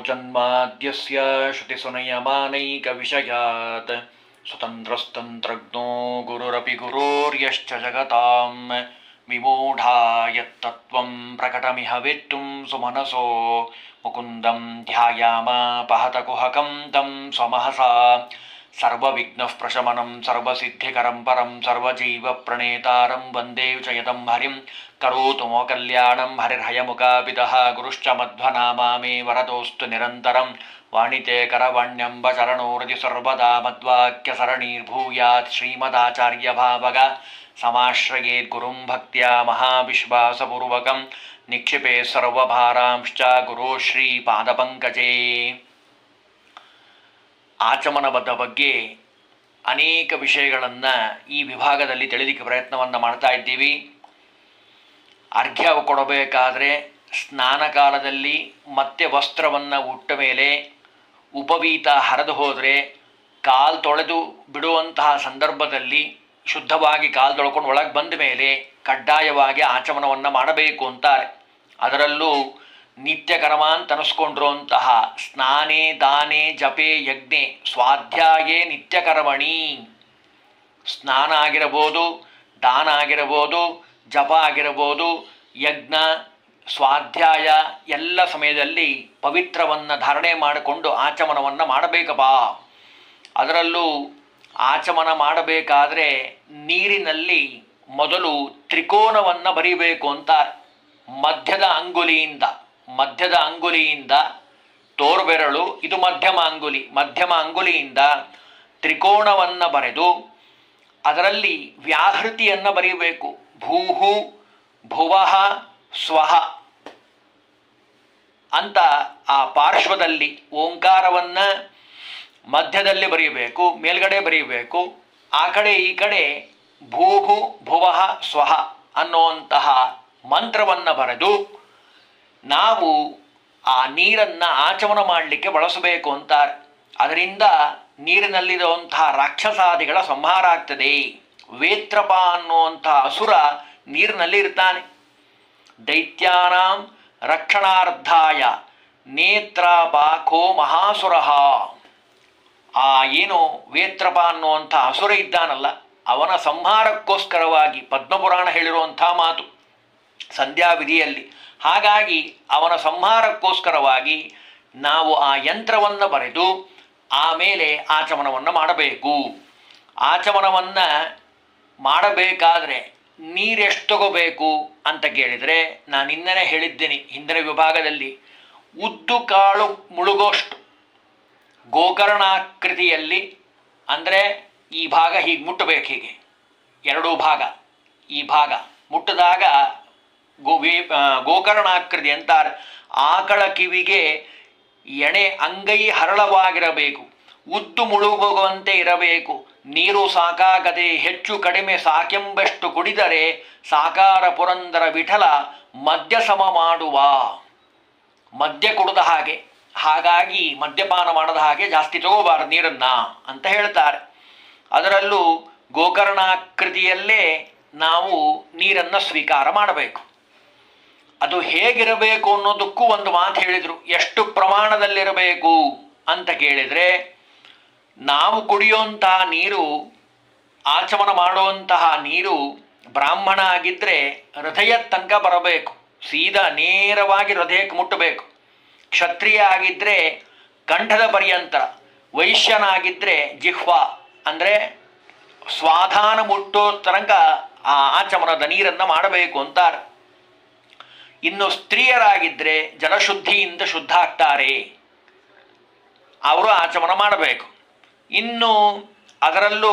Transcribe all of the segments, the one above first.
ಜನ್ಮಾದ್ಯಸ್ಯ ಶ್ರುತಿಸುನಯಮಾನೈಕವಿಷಯಾತ್ ಸ್ವತಂತ್ರಸ್ತಂತ್ರಜ್ಞೋ ಗುರುರಪಿ ಗುರೋರ್ಯಶ್ಚ ಜಗತಾಂ ವಿಮೂಢಾ ಯತ್ತತ್ವಂ ಪ್ರಕಟಮಿಹ ವೇತ್ತುಂ ಸುಮನಸೋ ಮುಕುಂದಂ ಧ್ಯಾಯಾಮ ಪಹತಕುಹಕಂ ತಂ ಸ್ವಮಹಸಾ ಸರ್ವವಿಘ್ನಃ ಪ್ರಶಮನಂ ಸರ್ವಸಿದ್ಧಿಕರಂ ಪರಂ ಸರ್ವಜೀವ ಪ್ರಣೇತಾರಂ ವಂದೇ ಚಯತಂ ಹರಿಂ ಕರೋತು ಮೋ ಕಲ್ಯಾಣಂ ಹರಿರ್ಹಯಮುಖಾಪಿತಃ ಗುರುಶ್ಚ ಮಧ್ವನಾಮಾ ಮೇ ವರದೋಸ್ತು ನಿರಂತರಂ ವಾಣಿತೆ ಕರವಾಣ್ಯಂಬ ಚರಣೋರತಿ ಸರ್ವದಾ ಮದ್ವಾಕ್ಯ ಸರಣೀರ್ಭೂಯಾತ್ ಶ್ರೀಮದಾಚಾರ್ಯ ಭಾವಗ ಸಮಾಶ್ರಯೇತ್ ಗುರುಂ ಭಕ್ತ್ಯಾ ಮಹಾವಿಶ್ವಾಸಪೂರ್ವಕಂ ನಿಕ್ಷಿಪೇ ಸರ್ವಭಾರಾಂಶ್ಚ ಗುರು ಶ್ರೀ ಪಾದಪಂಕಜೇ. ಆಚಮನದ ಬಗ್ಗೆ ಅನೇಕ ವಿಷಯಗಳನ್ನು ಈ ವಿಭಾಗದಲ್ಲಿ ತಿಳಿಲಿಕ್ಕೆ ಪ್ರಯತ್ನವನ್ನು ಮಾಡ್ತಾ ಇದ್ದೀವಿ. ಅರ್ಘ್ಯ ಕೊಡಬೇಕಾದ್ರೆ ಸ್ನಾನ ಕಾಲದಲ್ಲಿ ಮತ್ತೆ ವಸ್ತ್ರವನ್ನು ಉಟ್ಟ ಮೇಲೆ ಉಪವೀತ ಹರಿದು ಹೋದರೆ ಕಾಲು ತೊಳೆದು ಬಿಡುವಂತಹ ಸಂದರ್ಭದಲ್ಲಿ ಶುದ್ಧವಾಗಿ ಕಾಲು ತೊಳ್ಕೊಂಡು ಒಳಗೆ ಬಂದ ಮೇಲೆ ಕಡ್ಡಾಯವಾಗಿ ಆಚಮನವನ್ನು ಮಾಡಬೇಕು ಅಂತಾರೆ. ಅದರಲ್ಲೂ ನಿತ್ಯ ಕರ್ಮ ಅಂತ ಅನಿಸ್ಕೊಂಡಿರುವಂತಹ ಸ್ನಾನೇ ದಾನೇ ಜಪೇ ಯಜ್ಞೆ ಸ್ವಾಧ್ಯಾಯೇ ನಿತ್ಯ ಕರ್ಮಣಿ, ಸ್ನಾನ ಆಗಿರಬಹುದು, ದಾನ ಆಗಿರಬಹುದು, ಜಪ ಆಗಿರಬಹುದು, ಯಜ್ಞ ಸ್ವಾಧ್ಯಾಯ ಎಲ್ಲ ಸಮಯದಲ್ಲಿ ಪವಿತ್ರವನ್ನು ಧಾರಣೆ ಮಾಡಿಕೊಂಡು ಆಚಮನವನ್ನು ಮಾಡಬೇಕಪ್ಪ. ಅದರಲ್ಲೂ ಆಚಮನ ಮಾಡಬೇಕಾದ್ರೆ ನೀರಿನಲ್ಲಿ ಮೊದಲು ತ್ರಿಕೋನವನ್ನು ಬರೀಬೇಕು ಅಂತಾರೆ. ಮಧ್ಯದ ಅಂಗುಲಿಯಿಂದ ತೋರ್ಬೆರಳು, ಇದು ಮಧ್ಯಮ ಅಂಗುಲಿಯಿಂದ ತ್ರಿಕೋಣವನ್ನು ಬರೆದು ಅದರಲ್ಲಿ ವ್ಯಾಹೃತಿಯನ್ನು ಬರೀಬೇಕು. ಭೂಹು ಭುವಃ ಸ್ವಹ ಅಂತ ಆ ಪಾರ್ಶ್ವದಲ್ಲಿ ಓಂಕಾರವನ್ನು ಮಧ್ಯದಲ್ಲಿ ಬರೀಬೇಕು, ಮೇಲ್ಗಡೆ ಬರೀಬೇಕು. ಆ ಕಡೆ ಈ ಕಡೆ ಭೂಹು ಭುವಃ ಸ್ವಹ ಅನ್ನುವಂತಹ ಮಂತ್ರವನ್ನು ಬರೆದು ನಾವು ಆ ನೀರನ್ನು ಆಚಮನ ಮಾಡಲಿಕ್ಕೆ ಬಳಸಬೇಕು ಅಂತಾರೆ. ಅದರಿಂದ ನೀರಿನಲ್ಲಿರುವಂತಹ ರಾಕ್ಷಸಾದಿಗಳ ಸಂಹಾರ ಆಗ್ತದೆ. ವೇತ್ರಪ ಅನ್ನುವಂತಹ ಅಸುರ ನೀರಿನಲ್ಲಿ ಇರ್ತಾನೆ. ದೈತ್ಯಾನಾಂ ರಕ್ಷಣಾರ್ಥಾಯ ನೇತ್ರಾಪಾಖೋ ಮಹಾಸುರಃ. ಆ ಏನು ವೇತ್ರಪ ಅನ್ನುವಂಥ ಅಸುರ ಇದ್ದಾನಲ್ಲ, ಅವನ ಸಂಹಾರಕ್ಕೋಸ್ಕರವಾಗಿ ಪದ್ಮಪುರಾಣ ಹೇಳಿರುವಂಥ ಮಾತು ಸಂಧ್ಯಾ ವಿಧಿಯಲ್ಲಿ. ಹಾಗಾಗಿ ಅವನ ಸಂಹಾರಕ್ಕೋಸ್ಕರವಾಗಿ ನಾವು ಆ ಯಂತ್ರವನ್ನು ಬರೆದು ಆಮೇಲೆ ಆಚಮನವನ್ನು ಮಾಡಬೇಕು. ಆಚಮನವನ್ನು ಮಾಡಬೇಕಾದ್ರೆ ನೀರೆಷ್ಟು ತಗೋಬೇಕು ಅಂತ ಕೇಳಿದರೆ, ನಾನು ಹಿಂದೆನೇ ಹೇಳಿದ್ದೇನೆ ಹಿಂದಿನ ವಿಭಾಗದಲ್ಲಿ, ಉದ್ದು ಕಾಳು ಮುಳುಗೋಷ್ಟು ಗೋಕರ್ಣಾಕೃತಿಯಲ್ಲಿ, ಅಂದರೆ ಈ ಭಾಗ ಹೀಗೆ ಮುಟ್ಟಬೇಕು, ಹೀಗೆ ಎರಡೂ ಭಾಗ ಈ ಭಾಗ ಮುಟ್ಟಿದಾಗ ಗೋಕರ್ಣಾಕೃತಿ ಅಂತಾರೆ. ಆಕಳ ಕಿವಿಗೆ ಎಣೆ ಅಂಗೈ ಹರಳವಾಗಿರಬೇಕು, ಉದ್ದು ಮುಳುಗುವಂತೆ ಇರಬೇಕು. ನೀರು ಸಾಕಾಗದೆ ಹೆಚ್ಚು ಕಡಿಮೆ ಸಾಕೆಂಬಷ್ಟು ಕುಡಿದರೆ ಸಾಕಾರ ಪುರಂದರ ವಿಠಲ ಮದ್ಯ ಸಮ ಮಾಡುವ. ಮದ್ಯ ಕುಡಿದ ಹಾಗೆ, ಹಾಗಾಗಿ ಮದ್ಯಪಾನ ಮಾಡದ ಹಾಗೆ ಜಾಸ್ತಿ ತಗೋಬಾರದು ನೀರನ್ನು ಅಂತ ಹೇಳ್ತಾರೆ. ಅದರಲ್ಲೂ ಗೋಕರ್ಣಾಕೃತಿಯಲ್ಲೇ ನಾವು ನೀರನ್ನು ಸ್ವೀಕಾರ ಮಾಡಬೇಕು. ಅದು ಹೇಗಿರಬೇಕು ಅನ್ನೋದಕ್ಕೂ ಒಂದು ಮಾತು ಹೇಳಿದರು. ಎಷ್ಟು ಪ್ರಮಾಣದಲ್ಲಿರಬೇಕು ಅಂತ ಕೇಳಿದರೆ, ನಾವು ಕುಡಿಯುವಂತಹ ನೀರು, ಆಚಮನ ಮಾಡುವಂತಹ ನೀರು ಬ್ರಾಹ್ಮಣ ಆಗಿದ್ದರೆ ಹೃದಯ ತನಕ ಬರಬೇಕು, ಸೀದಾ ನೇರವಾಗಿ ಹೃದಯಕ್ಕೆ ಮುಟ್ಟಬೇಕು. ಕ್ಷತ್ರಿಯ ಆಗಿದ್ದರೆ ಕಂಠದ ಪರ್ಯಂತ, ವೈಶ್ಯನಾಗಿದ್ದರೆ ಜಿಹ್ವಾ ಅಂದರೆ ಸ್ವಾಧಾನ ಮುಟ್ಟೋ ತನಕ ಆ ಆಚಮನದ ನೀರನ್ನು ಮಾಡಬೇಕು ಅಂತಾರೆ. ಇನ್ನು ಸ್ತ್ರೀಯರಾಗಿದ್ದರೆ ಜಲಶುದ್ಧಿಯಿಂದ ಶುದ್ಧ ಆಗ್ತಾರೆ, ಅವರು ಆಚಮನ ಮಾಡಬೇಕು. ಇನ್ನು ಅದರಲ್ಲೂ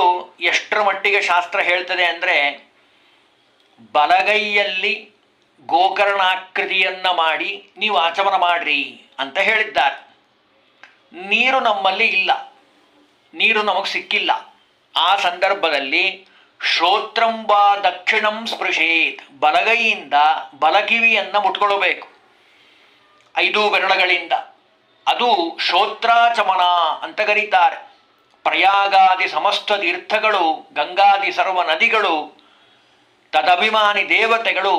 ಎಷ್ಟರ ಮಟ್ಟಿಗೆ ಶಾಸ್ತ್ರ ಹೇಳ್ತದೆ ಅಂದರೆ, ಬಲಗೈಯಲ್ಲಿ ಗೋಕರ್ಣಾಕೃತಿಯನ್ನು ಮಾಡಿ ನೀವು ಆಚಮನ ಮಾಡ್ರಿ ಅಂತ ಹೇಳಿದ್ದಾರೆ. ನೀರು ನಮ್ಮಲ್ಲಿ ಇಲ್ಲ, ನೀರು ನಮಗೆ ಸಿಕ್ಕಿಲ್ಲ. ಆ ಸಂದರ್ಭದಲ್ಲಿ ಶ್ರೋತ್ರಂಬ ದಕ್ಷಿಣಂ ಸ್ಪೃಶೇತ್, ಬಲಗೈಯಿಂದ ಬಲಕಿವಿಯನ್ನು ಮುಟ್ಕೊಳ್ಬೇಕು 5 ಬೆರಳುಗಳಿಂದ. ಅದು ಶ್ರೋತ್ರಾಚಮನ ಅಂತ ಕರೀತಾರೆ. ಪ್ರಯಾಗಾದಿ ಸಮಸ್ತ ತೀರ್ಥಗಳು, ಗಂಗಾದಿ ಸರ್ವ ನದಿಗಳು, ತದಭಿಮಾನಿ ದೇವತೆಗಳು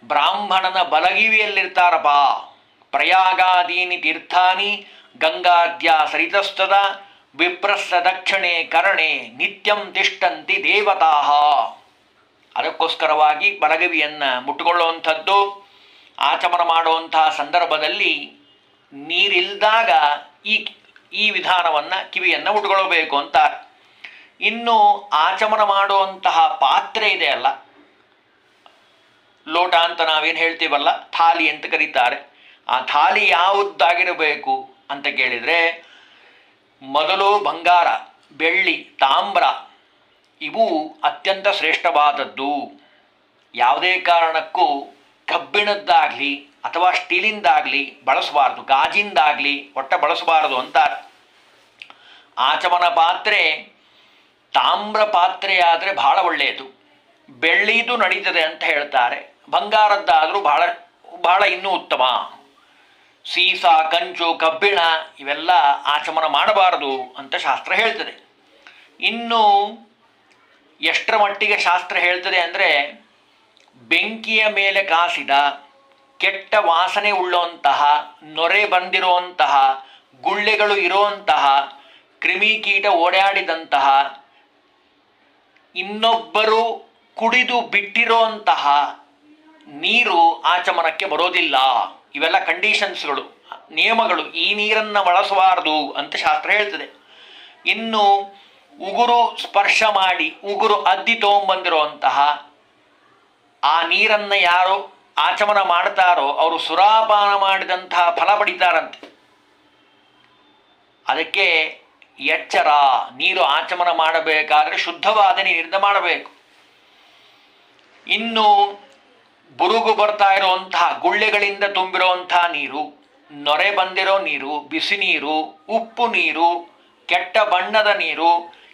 ಬ್ರಾಹ್ಮಣನ ಬಲಗಿವಿಯಲ್ಲಿರ್ತಾರಪ್ಪ. ಪ್ರಯಾಗಾದೀನಿ ತೀರ್ಥಾನಿ ಗಂಗಾದ್ಯ ಸರಿತಸ್ತದ ವಿಪ್ರಸ್ಸ ದಕ್ಷಿಣೆ ಕರ್ಣೆ ನಿತ್ಯಂ ತಿಷ್ಟಂತಿ ದೇವತಾ. ಅದಕ್ಕೋಸ್ಕರವಾಗಿ ಬಲಗವಿಯನ್ನು ಮುಟ್ಟುಕೊಳ್ಳುವಂಥದ್ದು, ಆಚಮನ ಮಾಡುವಂತಹ ಸಂದರ್ಭದಲ್ಲಿ ನೀರಿಲ್ದಾಗ ಈ ವಿಧಾನವನ್ನು ಕಿವಿಯನ್ನು ಮುಟ್ಟುಕೊಳ್ಳಬೇಕು ಅಂತಾರೆ. ಇನ್ನು ಆಚಮನ ಮಾಡುವಂತಹ ಪಾತ್ರೆ ಇದೆ ಅಲ್ಲ, ಲೋಟ ಅಂತ ನಾವೇನು ಹೇಳ್ತೀವಲ್ಲ, ಥಾಲಿ ಅಂತ ಕರೀತಾರೆ. ಆ ಥಾಲಿ ಯಾವುದಾಗಿರಬೇಕು ಅಂತ ಕೇಳಿದರೆ, ಮೊದಲು ಬಂಗಾರ, ಬೆಳ್ಳಿ, ತಾಮ್ರ ಇವು ಅತ್ಯಂತ ಶ್ರೇಷ್ಠವಾದದ್ದು. ಯಾವುದೇ ಕಾರಣಕ್ಕೂ ಕಬ್ಬಿಣದ್ದಾಗಲಿ ಅಥವಾ ಸ್ಟೀಲಿಂದಾಗಲಿ ಬಳಸಬಾರ್ದು, ಗಾಜಿಂದಾಗಲಿ ಒಟ್ಟ ಬಳಸಬಾರದು ಅಂತಾರೆ. ಆಚಮನ ಪಾತ್ರೆ ತಾಮ್ರ ಪಾತ್ರೆಯಾದರೆ ಬಹಳ ಒಳ್ಳೆಯದು, ಬೆಳ್ಳಿದು ನಡೀತದೆ ಅಂತ ಹೇಳ್ತಾರೆ. ಬಂಗಾರದ್ದಾದರೂ ಬಹಳ ಇನ್ನೂ ಉತ್ತಮ. ಸೀಸ, ಕಂಚು, ಕಬ್ಬಿಣ ಇವೆಲ್ಲ ಆಚಮನ ಮಾಡಬಾರದು ಅಂತ ಶಾಸ್ತ್ರ ಹೇಳ್ತದೆ. ಇನ್ನು ಎಷ್ಟರ ಮಟ್ಟಿಗೆ ಶಾಸ್ತ್ರ ಹೇಳ್ತದೆ ಅಂದರೆ, ಬೆಂಕಿಯ ಮೇಲೆ ಕಾಸಿದ ಕೆಟ್ಟ ವಾಸನೆ ಉಳ್ಳುವಂತಹ, ನೊರೆ ಬಂದಿರುವಂತಹ, ಗುಳ್ಳೆಗಳು ಇರುವಂತಹ, ಕ್ರಿಮಿಕೀಟ ಓಡಾಡಿದಂತಹ, ಇನ್ನೊಬ್ಬರು ಕುಡಿದು ಬಿಟ್ಟಿರುವಂತಹ ನೀರು ಆಚಮನಕ್ಕೆ ಬರೋದಿಲ್ಲ. ಇವೆಲ್ಲ ಕಂಡೀಷನ್ಸ್ಗಳು, ನಿಯಮಗಳು. ಈ ನೀರನ್ನು ಬಳಸಬಾರದು ಅಂತ ಶಾಸ್ತ್ರ ಹೇಳ್ತದೆ. ಇನ್ನು ಉಗುರು ಸ್ಪರ್ಶ ಮಾಡಿ ಉಗುರು ಅದ್ದಿ ತೊಗೊಂಬಂದಿರುವಂತಹ ಆ ನೀರನ್ನು ಯಾರು ಆಚಮನ ಮಾಡ್ತಾರೋ ಅವರು ಸುರಾಪಾನ ಮಾಡಿದಂತಹ ಫಲ ಪಡಿತಾರಂತೆ. ಅದಕ್ಕೆ ಎಚ್ಚರ. ನೀರು ಆಚಮನ ಮಾಡಬೇಕಾದ್ರೆ ಶುದ್ಧವಾದ ನೀರಿಂದ ಮಾಡಬೇಕು. ಇನ್ನು ಬುರುಗು ಬರ್ತಾ ಇರುವಂತಹ, ಗುಳ್ಳೆಗಳಿಂದ ತುಂಬಿರುವಂತಹ ನೀರು, ನೊರೆ ಬಂದಿರೋ ನೀರು, ಬಿಸಿ ನೀರು, ಉಪ್ಪು ನೀರು, ಕೆಟ್ಟ ಬಣ್ಣದ ನೀರು,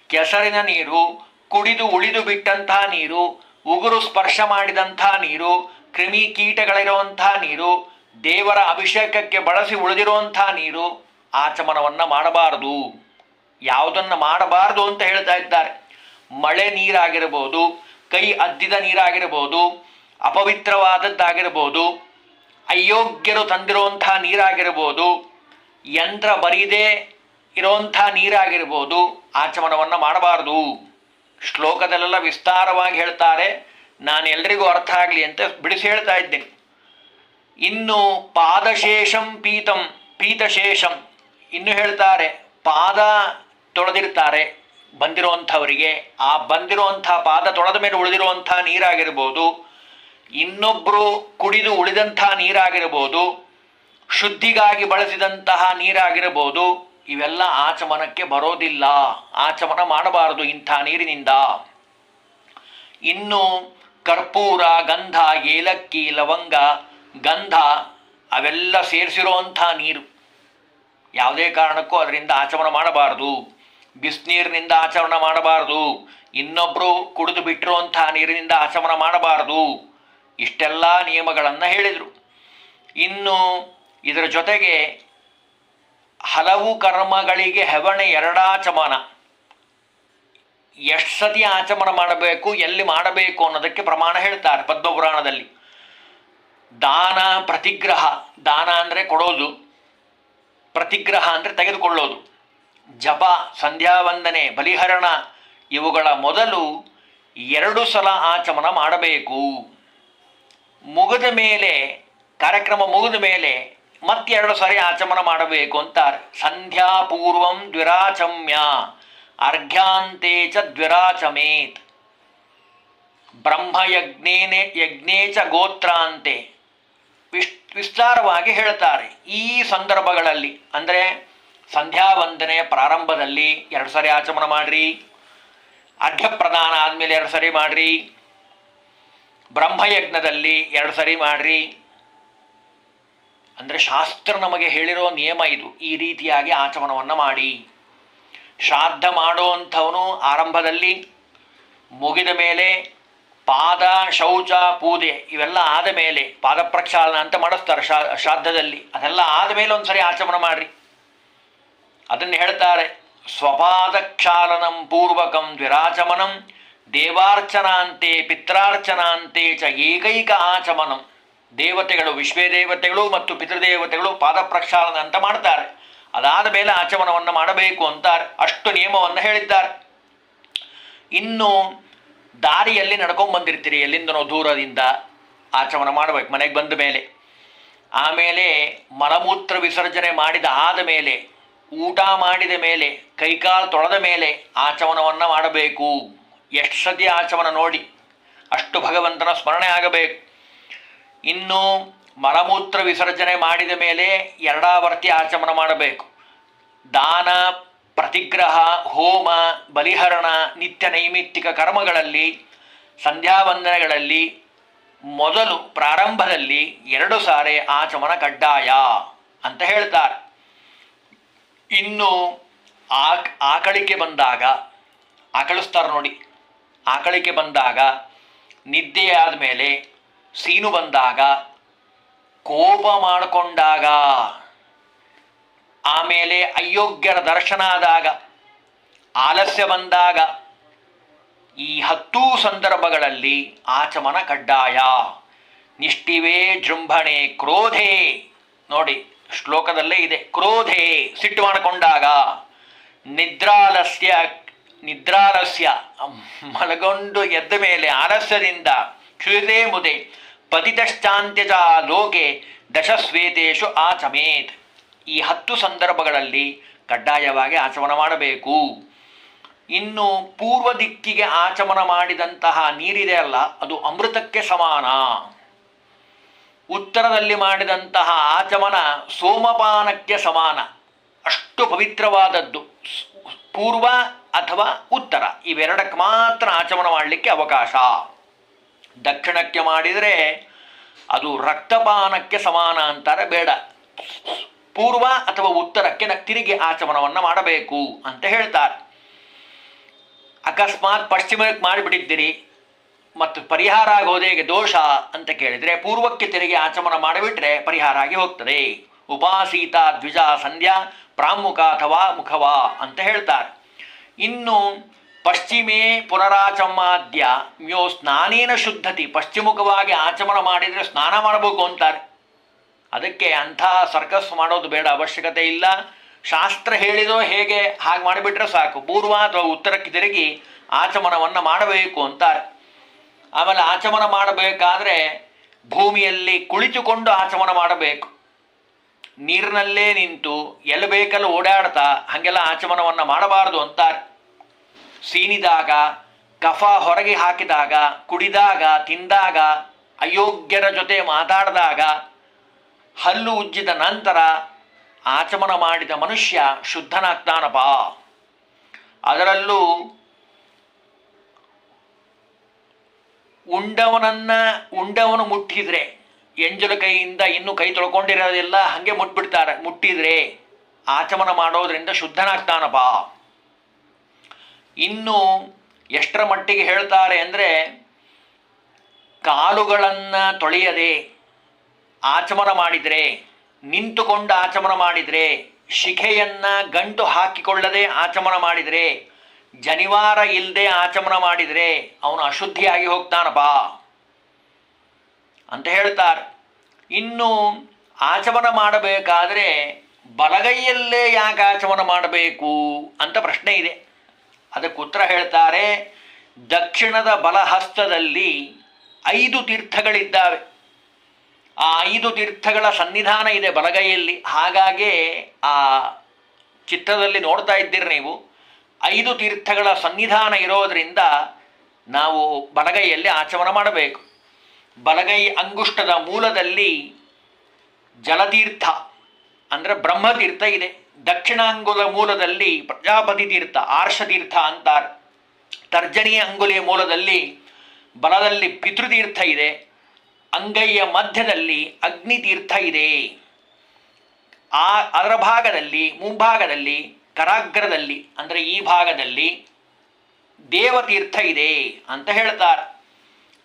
ಕೆಸರಿನ ನೀರು, ಕುಡಿದು ಉಳಿದು ಬಿಟ್ಟಂತಹ ನೀರು, ಉಗುರು ಸ್ಪರ್ಶ ಮಾಡಿದಂಥ ನೀರು, ಕ್ರಿಮಿ ಕೀಟಗಳಿರುವಂತಹ ನೀರು, ದೇವರ ಅಭಿಷೇಕಕ್ಕೆ ಬಳಸಿ ಉಳಿದಿರುವಂಥ ನೀರು ಆಚಮನವನ್ನು ಮಾಡಬಾರದು. ಯಾವುದನ್ನು ಮಾಡಬಾರದು ಅಂತ ಹೇಳ್ತಾ ಇದ್ದಾರೆ. ಮಳೆ ನೀರಾಗಿರ್ಬೋದು, ಕೈ ಅದ್ದಿದ ನೀರಾಗಿರ್ಬೋದು, ಅಪವಿತ್ರವಾದದ್ದಾಗಿರ್ಬೋದು, ಅಯೋಗ್ಯರು ತಂದಿರುವಂಥ ನೀರಾಗಿರ್ಬೋದು, ಯಂತ್ರ ಬರಿದೇ ಇರುವಂಥ ನೀರಾಗಿರ್ಬೋದು, ಆಚಮನವನ್ನು ಮಾಡಬಾರದು. ಶ್ಲೋಕದಲ್ಲೆಲ್ಲ ವಿಸ್ತಾರವಾಗಿ ಹೇಳ್ತಾರೆ, ನಾನು ಎಲ್ರಿಗೂ ಅರ್ಥ ಆಗಲಿ ಅಂತ ಬಿಡಿಸಿ ಹೇಳ್ತಾ ಇದ್ದೇನೆ. ಇನ್ನು ಪಾದಶೇಷಂ ಪೀತಶೇಷಂ ಇನ್ನು ಹೇಳ್ತಾರೆ. ಪಾದ ತೊಳೆದಿರ್ತಾರೆ ಬಂದಿರುವಂಥವರಿಗೆ, ಆ ಬಂದಿರುವಂಥ ಪಾದ ತೊಳೆದ ಮೇಲೆ ಉಳಿದಿರುವಂಥ ನೀರಾಗಿರ್ಬೋದು, ಇನ್ನೊಬ್ಬರು ಕುಡಿದು ಉಳಿದಂಥ ನೀರಾಗಿರ್ಬೋದು, ಶುದ್ಧಿಗಾಗಿ ಬಳಸಿದಂತಹ ನೀರಾಗಿರ್ಬೋದು, ಇವೆಲ್ಲ ಆಚಮನಕ್ಕೆ ಬರೋದಿಲ್ಲ. ಆಚಮನ ಮಾಡಬಾರದು ಇಂಥ ನೀರಿನಿಂದ. ಇನ್ನು ಕರ್ಪೂರ, ಗಂಧ, ಏಲಕ್ಕಿ, ಲವಂಗ, ಗಂಧ ಅವೆಲ್ಲ ಸೇರಿಸಿರುವಂಥ ನೀರು ಯಾವುದೇ ಕಾರಣಕ್ಕೂ ಅದರಿಂದ ಆಚಮನ ಮಾಡಬಾರದು. ಬಿಸಿನೀರಿನಿಂದ ಆಚಮನ ಮಾಡಬಾರದು. ಇನ್ನೊಬ್ಬರು ಕುಡಿದು ಬಿಟ್ಟಿರುವಂಥ ನೀರಿನಿಂದ ಆಚಮನ ಮಾಡಬಾರದು. ಇಷ್ಟೆಲ್ಲ ನಿಯಮಗಳನ್ನು ಹೇಳಿದರು. ಇನ್ನು ಇದರ ಜೊತೆಗೆ ಹಲವು ಕರ್ಮಗಳಿಗೆ ಹೆವಣೆ ಎರಡಾಚಮನ. ಎಷ್ಟು ಸತಿ ಆಚಮನ ಮಾಡಬೇಕು, ಎಲ್ಲಿ ಮಾಡಬೇಕು ಅನ್ನೋದಕ್ಕೆ ಪ್ರಮಾಣ ಹೇಳ್ತಾರೆ ಪದ್ಮಪುರಾಣದಲ್ಲಿ. ದಾನ, ಪ್ರತಿಗ್ರಹ. ದಾನ ಅಂದರೆ ಕೊಡೋದು, ಪ್ರತಿಗ್ರಹ ಅಂದರೆ ತೆಗೆದುಕೊಳ್ಳೋದು. ಜಪ, ಸಂಧ್ಯಾವಂದನೆ, ಬಲಿಹರಣ ಇವುಗಳ ಮೊದಲು 2 ಸಲ ಆಚಮನ ಮಾಡಬೇಕು. ಮುಗಿದ ಮೇಲೆ, ಕಾರ್ಯಕ್ರಮ ಮುಗಿದ ಮೇಲೆ ಮತ್ತೆ 2 ಸಾರಿ ಆಚಮನ ಮಾಡಬೇಕು ಅಂತಾರೆ. ಸಂಧ್ಯಾ ಪೂರ್ವಂ ದ್ವಿರಾಚಮ್ಯ ಅರ್ಘ್ಯಾಂತೆ ಚ ದ್ವಿರಾಚಮೇತ್ ಯಜ್ಞೇ ಚ ಗೋತ್ರಾಂತೆ. ವಿಸ್ತಾರವಾಗಿ ಹೇಳ್ತಾರೆ. ಈ ಸಂದರ್ಭಗಳಲ್ಲಿ ಅಂದರೆ ಸಂಧ್ಯಾವಂದನೆ ಪ್ರಾರಂಭದಲ್ಲಿ 2 ಸಾರಿ ಆಚಮನ ಮಾಡಿರಿ, ಅರ್ಘ್ಯ ಪ್ರದಾನ ಆದಮೇಲೆ 2 ಸಾರಿ ಮಾಡಿರಿ, ಬ್ರಹ್ಮಯಜ್ಞದಲ್ಲಿ 2 ಸಾರಿ ಮಾಡಿರಿ. ಅಂದರೆ ಶಾಸ್ತ್ರ ನಮಗೆ ಹೇಳಿರೋ ನಿಯಮ ಇದು. ಈ ರೀತಿಯಾಗಿ ಆಚಮನವನ್ನು ಮಾಡಿ. ಶ್ರಾದ್ದ ಮಾಡುವಂಥವನು ಆರಂಭದಲ್ಲಿ, ಮುಗಿದ ಮೇಲೆ ಪಾದ, ಶೌಚ, ಪೂಜೆ ಇವೆಲ್ಲ ಆದ ಮೇಲೆ, ಪಾದ ಪ್ರಕ್ಷಾಳನ ಅಂತ ಮಾಡಿಸ್ತಾರೆ ಶ್ರಾದ್ದದಲ್ಲಿ. ಅದೆಲ್ಲ ಆದ ಮೇಲೆ ಒಂದು ಸರಿ ಆಚಮನ ಮಾಡಿರಿ. ಅದನ್ನು ಹೇಳ್ತಾರೆ. ಸ್ವಪಾದಕ್ಷಾಲನಂ ಪೂರ್ವಕಂ ದ್ವಿರಾಚಮನಂ ದೇವಾರ್ಚನಾಂತೆ ಪಿತ್ರಾರ್ಚನಾಂತೆ ಚ ಏಕೈಕ ಆಚಮನಂ. ದೇವತೆಗಳು, ವಿಶ್ವೇ ದೇವತೆಗಳು ಮತ್ತು ಪಿತೃದೇವತೆಗಳು ಪಾದ ಪ್ರಕ್ಷಾಳನ ಅಂತ ಮಾಡ್ತಾರೆ. ಅದಾದ ಮೇಲೆ ಆಚಮನವನ್ನು ಮಾಡಬೇಕು ಅಂತಾರೆ. ಅಷ್ಟು ನಿಯಮವನ್ನು ಹೇಳಿದ್ದಾರೆ. ಇನ್ನು ದಾರಿಯಲ್ಲಿ ನಡ್ಕೊಂಡು ಬಂದಿರ್ತೀರಿ, ಎಲ್ಲಿಂದನೋ ದೂರದಿಂದ ಆಚಮನ ಮಾಡಬೇಕು ಮನೆಗೆ ಬಂದ ಮೇಲೆ. ಆಮೇಲೆ ಮಲಮೂತ್ರ ವಿಸರ್ಜನೆ ಆದ ಮೇಲೆ, ಊಟ ಮಾಡಿದ ಮೇಲೆ, ಕೈಕಾಲು ತೊಳೆದ ಮೇಲೆ ಆಚಮನವನ್ನು ಮಾಡಬೇಕು. ಎಷ್ಟು ಸತಿ ಆಚಮನ ನೋಡಿ, ಅಷ್ಟು ಭಗವಂತನ ಸ್ಮರಣೆ ಆಗಬೇಕು. ಇನ್ನು ಮಲಮೂತ್ರ ವಿಸರ್ಜನೆ ಮಾಡಿದ ಮೇಲೆ ಎರಡಾವರ್ತಿ ಆಚಮನ ಮಾಡಬೇಕು. ದಾನ, ಪ್ರತಿಗ್ರಹ, ಹೋಮ, ಬಲಿಹರಣ, ನಿತ್ಯ ನೈಮಿತ್ತಿಕ ಕರ್ಮಗಳಲ್ಲಿ, ಸಂಧ್ಯಾವಂದನೆಗಳಲ್ಲಿ ಮೊದಲು ಪ್ರಾರಂಭದಲ್ಲಿ 2 ಸಾರಿ ಆಚಮನ ಕಡ್ಡಾಯ ಅಂತ ಹೇಳ್ತಾರೆ. ಇನ್ನು ಆಕಳಿಕೆ ಬಂದಾಗ, ಆಕಳಿಸ್ತಾರೆ ನೋಡಿ, ಆಕಳಿಕೆ ಬಂದಾಗ, ನಿದ್ದೆ ಆದಮೇಲೆ, ಸೀನು ಬಂದಾಗ, ಕೋಪ ಮಾಡಿಕೊಂಡಾಗ, ಆಮೇಲೆ ಅಯೋಗ್ಯರ ದರ್ಶನ ಆದಾಗ, ಆಲಸ್ಯ ಬಂದಾಗ, ಈ 10 ಸಂದರ್ಭಗಳಲ್ಲಿ ಆಚಮನ ಕಡ್ಡಾಯ. ನಿಷ್ಠಿವೇ ಜೃಂಭಣೆ ಕ್ರೋಧೆ, ನೋಡಿ ಶ್ಲೋಕದಲ್ಲೇ ಇದೆ, ಕ್ರೋಧೆ ಸಿಟ್ಟು ಮಾಡಿಕೊಂಡಾಗ, ನಿದ್ರಾಲಸ್ಯ ಮಲಗೊಂಡು ಎದ್ದ ಮೇಲೆ ಆಲಸ್ಯದಿಂದ, ಕ್ಷುತೆ ಮುದೆ ಪತಿತಶ್ಚಾಂತ್ಯಜ ಲೋಕೆ ದಶಸ್ವೇತೇಶು ಆಚಮೇತ್. ಈ 10 ಸಂದರ್ಭಗಳಲ್ಲಿ ಕಡ್ಡಾಯವಾಗಿ ಆಚಮನ ಮಾಡಬೇಕು. ಇನ್ನು ಪೂರ್ವ ದಿಕ್ಕಿಗೆ ಆಚಮನ ಮಾಡಿದಂತಹ ನೀರಿದೆ ಅಲ್ಲ, ಅದು ಅಮೃತಕ್ಕೆ ಸಮಾನ. ಉತ್ತರದಲ್ಲಿ ಮಾಡಿದಂತಹ ಆಚಮನ ಸೋಮಪಾನಕ್ಕೆ ಸಮಾನ. ಅಷ್ಟು ಪವಿತ್ರವಾದದ್ದು. ಪೂರ್ವ ಅಥವಾ ಉತ್ತರ ಇವೆರಡಕ್ಕೆ ಮಾತ್ರ ಆಚಮನ ಮಾಡಲಿಕ್ಕೆ ಅವಕಾಶ. ದಕ್ಷಿಣಕ್ಕೆ ಮಾಡಿದರೆ ಅದು ರಕ್ತಪಾನಕ್ಕೆ ಸಮಾನ ಅಂತಾರೆ, ಬೇಡ. ಪೂರ್ವ ಅಥವಾ ಉತ್ತರಕ್ಕೆ ತಿರುಗಿ ಆಚಮನವನ್ನು ಮಾಡಬೇಕು ಅಂತ ಹೇಳ್ತಾರೆ. ಅಕಸ್ಮಾತ್ ಪಶ್ಚಿಮಕ್ಕೆ ಮಾಡಿಬಿಟ್ಟಿದ್ದೀರಿ ಮತ್ತು ಪರಿಹಾರ ಆಗೋದು ಹೇಗೆ ದೋಷ ಅಂತ ಕೇಳಿದರೆ, ಪೂರ್ವಕ್ಕೆ ತಿರುಗಿ ಆಚಮನ ಮಾಡಿಬಿಟ್ರೆ ಪರಿಹಾರ ಆಗಿ ಹೋಗ್ತದೆ. ಉಪಾಸೀತ ದ್ವಿಜ ಸಂಧ್ಯಾ ಪ್ರಾಮುಖ ಅಥವಾ ಮುಖವಾ ಅಂತ ಹೇಳ್ತಾರೆ. ಇನ್ನು ಪಶ್ಚಿಮೇ ಪುನರಾಚಮಾದ್ಯ ಮ್ಯೋ ಸ್ನಾನೇನ ಶುದ್ಧತಿ, ಪಶ್ಚಿಮುಖವಾಗಿ ಆಚಮನ ಮಾಡಿದರೆ ಸ್ನಾನ ಮಾಡಬೇಕು ಅಂತಾರೆ. ಅದಕ್ಕೆ ಅಂಥ ಸರ್ಕಸ್ ಮಾಡೋದು ಬೇಡ, ಅವಶ್ಯಕತೆ ಇಲ್ಲ. ಶಾಸ್ತ್ರ ಹೇಳಿದೋ ಹೇಗೆ ಹಾಗೆ ಮಾಡಿಬಿಟ್ರೆ ಸಾಕು. ಪೂರ್ವ ಅಥವಾ ಉತ್ತರಕ್ಕೆ ತಿರುಗಿ ಆಚಮನವನ್ನು ಮಾಡಬೇಕು ಅಂತಾರೆ. ಆಮೇಲೆ ಆಚಮನ ಮಾಡಬೇಕಾದ್ರೆ ಭೂಮಿಯಲ್ಲಿ ಕುಳಿತುಕೊಂಡು ಆಚಮನ ಮಾಡಬೇಕು. ನೀರಿನಲ್ಲೇ ನಿಂತು ಎಲ್ಲಿ ಬೇಕಲ್ಲಿ ಓಡಾಡ್ತಾ ಹಾಗೆಲ್ಲ ಆಚಮನವನ್ನು ಮಾಡಬಾರದು ಅಂತಾರೆ. ಸೀನಿದಾಗ, ಕಫ ಹೊರಗೆ ಹಾಕಿದಾಗ, ಕುಡಿದಾಗ, ತಿಂದಾಗ, ಅಯೋಗ್ಯರ ಜೊತೆ ಮಾತಾಡಿದಾಗ, ಹಲ್ಲು ಉಜ್ಜಿದ ನಂತರ ಆಚಮನ ಮಾಡಿದ ಮನುಷ್ಯ ಶುದ್ಧನಾಗ್ತಾನಪ್ಪ. ಅದರಲ್ಲೂ ಉಂಡವನು ಮುಟ್ಟಿದ್ರೆ, ಎಂಜಲು ಕೈಯಿಂದ ಇನ್ನೂ ಕೈ ತೊಳ್ಕೊಂಡಿರೋದಿಲ್ಲ ಹಾಗೆ ಮುಟ್ಬಿಡ್ತಾರೆ, ಮುಟ್ಟಿದ್ರೆ ಆಚಮನ ಮಾಡೋದ್ರಿಂದ ಶುದ್ಧನಾಗ್ತಾನಪ್ಪ. ಇನ್ನು ಎಷ್ಟರ ಮಟ್ಟಿಗೆ ಹೇಳ್ತಾರೆ ಅಂದರೆ, ಕಾಲುಗಳನ್ನು ತೊಳೆಯದೆ ಆಚಮನ ಮಾಡಿದರೆ, ನಿಂತುಕೊಂಡು ಆಚಮನ ಮಾಡಿದರೆ, ಶಿಖೆಯನ್ನು ಗಂಟು ಹಾಕಿಕೊಳ್ಳದೆ ಆಚಮನ ಮಾಡಿದರೆ, ಜನಿವಾರ ಇಲ್ಲದೆ ಆಚಮನ ಮಾಡಿದರೆ ಅವನು ಅಶುದ್ಧಿಯಾಗಿ ಹೋಗ್ತಾನಪ್ಪ ಅಂತ ಹೇಳ್ತಾರೆ. ಇನ್ನು ಆಚಮನ ಮಾಡಬೇಕಾದ್ರೆ ಬಲಗೈಯಲ್ಲೇ ಯಾಕೆ ಆಚಮನ ಮಾಡಬೇಕು ಅಂತ ಪ್ರಶ್ನೆ ಇದೆ. ಅದಕ್ಕೆ ಉತ್ತರ ಹೇಳ್ತಾರೆ, ದಕ್ಷಿಣದ ಬಲಹಸ್ತದಲ್ಲಿ 5 ತೀರ್ಥಗಳಿದ್ದಾವೆ. ಆ 5 ತೀರ್ಥಗಳ ಸನ್ನಿಧಾನ ಇದೆ ಬಲಗೈಯಲ್ಲಿ. ಹಾಗಾಗಿ ಆ ಚಿತ್ರದಲ್ಲಿ ನೋಡ್ತಾ ಇದ್ದೀರಿ ನೀವು, 5 ತೀರ್ಥಗಳ ಸನ್ನಿಧಾನ ಇರೋದರಿಂದ ನಾವು ಬಲಗೈಯಲ್ಲಿ ಆಚಮನ ಮಾಡಬೇಕು. ಬಲಗೈ ಅಂಗುಷ್ಟದ ಮೂಲದಲ್ಲಿ ಜಲತೀರ್ಥ ಅಂದರೆ ಬ್ರಹ್ಮತೀರ್ಥ ಇದೆ. ದಕ್ಷಿಣಾಂಗುಲ ಮೂಲದಲ್ಲಿ ಪ್ರಜಾಪತಿ ತೀರ್ಥ, ಆರ್ಷತೀರ್ಥ ಅಂತಾರೆ. ತರ್ಜನಿ ಅಂಗುಲಿಯ ಮೂಲದಲ್ಲಿ ಬಲದಲ್ಲಿ ಪಿತೃತೀರ್ಥ ಇದೆ. ಅಂಗೈಯ ಮಧ್ಯದಲ್ಲಿ ಅಗ್ನಿತೀರ್ಥ ಇದೆ. ಅದರ ಭಾಗದಲ್ಲಿ, ಮುಂಭಾಗದಲ್ಲಿ, ಕರಾಗ್ರದಲ್ಲಿ ಅಂದರೆ ಈ ಭಾಗದಲ್ಲಿ ದೇವತೀರ್ಥ ಇದೆ ಅಂತ ಹೇಳ್ತಾರೆ.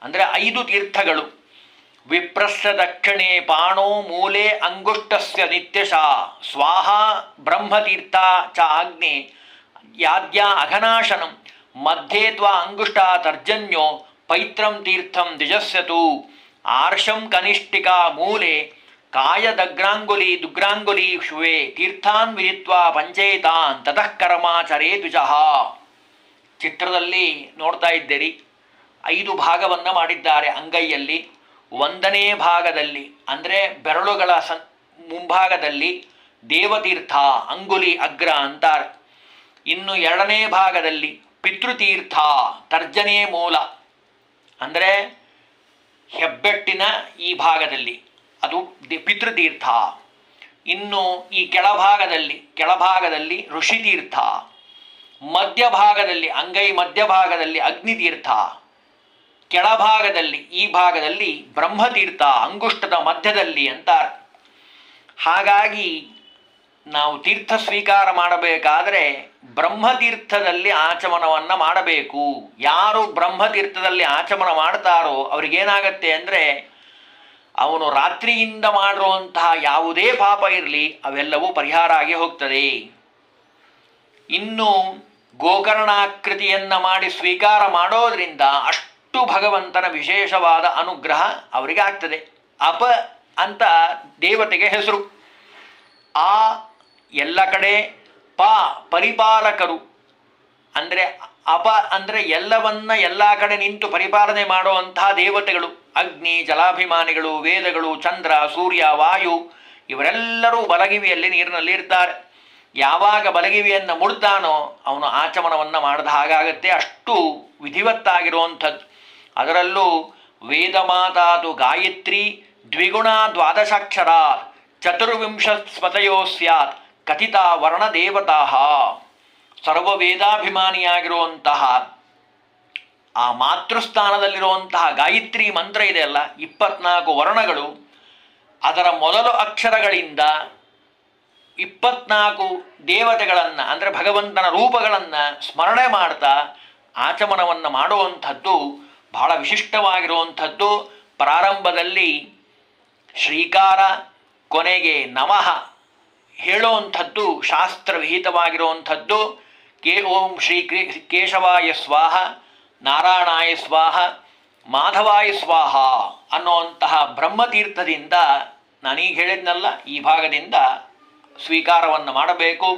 ಅಂದರೆ 5 ತೀರ್ಥಗಳು. ವಿಪ್ರಸ್ಯ ದಕ್ಷಿಣೆ ಪಾಣೋ ಮೂಲೆ ಅಂಗುಷ್ಟಸ್ಯ ನಿತ್ಯಶಃ ಸ್ವಾಹ ಬ್ರಹ್ಮತೀರ್ಥ ಚ ಆಗ್ನೆ ಯಾದ್ಯ ಅಘನಾಶನಂ ಮಧ್ಯೆ ತ್ವಾ ಅಂಗುಷ್ಟ ತರ್ಜನ್ಯೋ ಪೈತ್ರಂ ತೀರ್ಥಂ ದ್ವಿಜಸ್ಯತು ಆರ್ಷಂ ಕನಿಷ್ಠಿಕಾ ಮೂಲೆ ಕಾಯದಗ್ರಾಂಗುಲಿ ದುಗ್ರಾಂಗುಲಿ ಶುವೆ ತೀರ್ಥಾನ್ ವಿದಿತ್ವಾ ಪಂಚೇತಾನ್ ತತಃ ಕರ್ಮಾಚರೇ ದ್ವಿಜಃ. ಚಿತ್ರದಲ್ಲಿ ನೋಡ್ತಾ ಇದ್ದೀರಿ, 5 ಭಾಗವನ್ನು ಮಾಡಿದ್ದಾರೆ ಅಂಗೈಯಲ್ಲಿ. 1ನೇ ಭಾಗದಲ್ಲಿ ಅಂದರೆ ಬೆರಳುಗಳ ಮುಂಭಾಗದಲ್ಲಿ ದೇವತೀರ್ಥ ಅಂಗುಲಿ ಅಗ್ರ ಅಂತಾರೆ. ಇನ್ನು 2ನೇ ಭಾಗದಲ್ಲಿ ಪಿತೃತೀರ್ಥ ತರ್ಜನೇ ಮೂಲ ಅಂದರೆ ಹೆಬ್ಬೆಟ್ಟಿನ ಈ ಭಾಗದಲ್ಲಿ ಅದು ಪಿತೃತೀರ್ಥ. ಇನ್ನು ಈ ಕೆಳಭಾಗದಲ್ಲಿ ಋಷಿತೀರ್ಥ, ಮಧ್ಯಭಾಗದಲ್ಲಿ ಅಂಗೈ ಮಧ್ಯಭಾಗದಲ್ಲಿ ಅಗ್ನಿತೀರ್ಥ, ಕೆಳಭಾಗದಲ್ಲಿ ಈ ಭಾಗದಲ್ಲಿ ಬ್ರಹ್ಮತೀರ್ಥ ಅಂಗುಷ್ಟದ ಮಧ್ಯದಲ್ಲಿ ಅಂತಾರೆ. ಹಾಗಾಗಿ ನಾವು ತೀರ್ಥ ಸ್ವೀಕಾರ ಮಾಡಬೇಕಾದರೆ ಬ್ರಹ್ಮತೀರ್ಥದಲ್ಲಿ ಆಚಮನವನ್ನು ಮಾಡಬೇಕು. ಯಾರು ಬ್ರಹ್ಮತೀರ್ಥದಲ್ಲಿ ಆಚಮನ ಮಾಡ್ತಾರೋ ಅವ್ರಿಗೇನಾಗತ್ತೆ ಅಂದರೆ ಅವನು ರಾತ್ರಿಯಿಂದ ಮಾಡಿರುವಂತಹ ಯಾವುದೇ ಪಾಪ ಇರಲಿ ಅವೆಲ್ಲವೂ ಪರಿಹಾರ ಆಗಿ ಹೋಗ್ತದೆ. ಇನ್ನು ಗೋಕರ್ಣಾಕೃತಿಯನ್ನು ಮಾಡಿ ಸ್ವೀಕಾರ ಮಾಡೋದರಿಂದ ಅಷ್ಟು ಭಗವಂತನ ವಿಶೇಷವಾದ ಅನುಗ್ರಹ ಅವರಿಗೆ ಆಗ್ತದೆ. ಅಪ ಅಂತ ದೇವತೆಗೆ ಹೆಸರು. ಆ ಎಲ್ಲ ಕಡೆ ಪ ಪರಿಪಾಲಕರು ಅಂದರೆ ಅಪ ಅಂದರೆ ಎಲ್ಲವನ್ನ ಎಲ್ಲ ಕಡೆ ನಿಂತು ಪರಿಪಾಲನೆ ಮಾಡುವಂತಹ ದೇವತೆಗಳು. ಅಗ್ನಿ ಜಲಾಭಿಮಾನಿಗಳು, ವೇದಗಳು, ಚಂದ್ರ, ಸೂರ್ಯ, ವಾಯು ಇವರೆಲ್ಲರೂ ಬಲಗಿವಿಯಲ್ಲಿ ನೀರಿನಲ್ಲಿ ಇರ್ತಾರೆ. ಯಾವಾಗ ಬಲಗಿವಿಯನ್ನು ಮುಡ್ತಾನೋ ಅವನು ಆಚಮನವನ್ನು ಮಾಡಿದ ಹಾಗಾಗತ್ತೆ. ಅಷ್ಟು ವಿಧಿವತ್ತಾಗಿರುವಂಥದ್ದು. ಅದರಲ್ಲೂ ವೇದ ಮಾತಾದು ಗಾಯತ್ರಿ ದ್ವಿಗುಣ ದ್ವಾದಶಾಕ್ಷರ ಚತುರ್ವಿಂಶ ಸ್ಮತಯೋ ಸ್ಯಾತ್ ಕಥಿತ ವರ್ಣದೇವತಾ. ಸರ್ವವೇದಾಭಿಮಾನಿಯಾಗಿರುವಂತಹ ಆ ಮಾತೃಸ್ಥಾನದಲ್ಲಿರುವಂತಹ ಗಾಯತ್ರಿ ಮಂತ್ರ ಇದೆಯಲ್ಲ, 24 ವರ್ಣಗಳು, ಅದರ ಮೊದಲು ಅಕ್ಷರಗಳಿಂದ 24 ದೇವತೆಗಳನ್ನು ಅಂದರೆ ಭಗವಂತನ ರೂಪಗಳನ್ನು ಸ್ಮರಣೆ ಮಾಡ್ತಾ ಆಚಮನವನ್ನು ಮಾಡುವಂಥದ್ದು ಬಹಳ ವಿಶಿಷ್ಟವಾಗಿರುವಂಥದ್ದು. ಪ್ರಾರಂಭದಲ್ಲಿ ಶ್ರೀಕಾರ, ಕೊನೆಗೆ ನಮಃ ಹೇಳುವಂಥದ್ದು ಶಾಸ್ತ್ರವಿಹಿತವಾಗಿರುವಂಥದ್ದು. ಓಂ ಶ್ರೀ ಕೇಶವಾಯ ಸ್ವಾಹ, ನಾರಾಯಣಾಯ ಸ್ವಾಹ, ಮಾಧವಾಯ ಸ್ವಾಹ ಅನ್ನುವಂತಹ ಬ್ರಹ್ಮತೀರ್ಥದಿಂದ ನಾನೀಗ ಹೇಳಿದ್ನಲ್ಲ ಈ ಭಾಗದಿಂದ ಸ್ವೀಕಾರವನ್ನು ಮಾಡಬೇಕು.